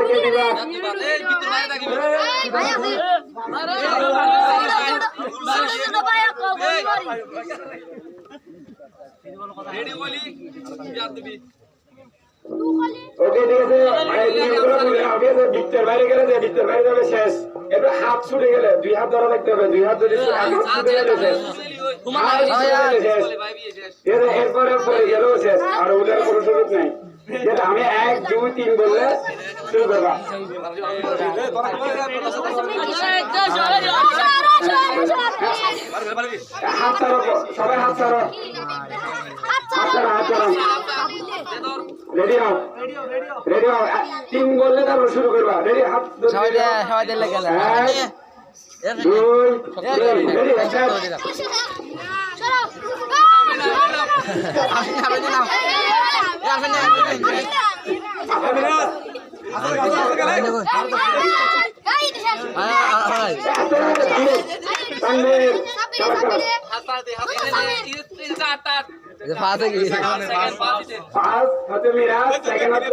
কে দিবা ওকে ঠিক আছে বৃত্তের বাইরে গেলে বৃত্তের বাইরে যাবে শেষ এবার হাত ছুটে গেলে দুই হাত ধরা দেখতে হবে দুই হাত ধরে ছুটে গেলে শেষ এরপরে পরে গেলেও শেষ আর ওটার কোনো সুযোগ নেই যেটা আমি 1 2 3 বললে শুরু করবা হাত ছাড়ো সবাই হাত ছাড়ো রেডি হও রেডি হও 3 বললে তারপর শুরু করবা রেডি হাত সবাই দিলে গেল 1 2 3 রেডি ফার্স্ট হতে মিরাজ সেকেন্ড হতে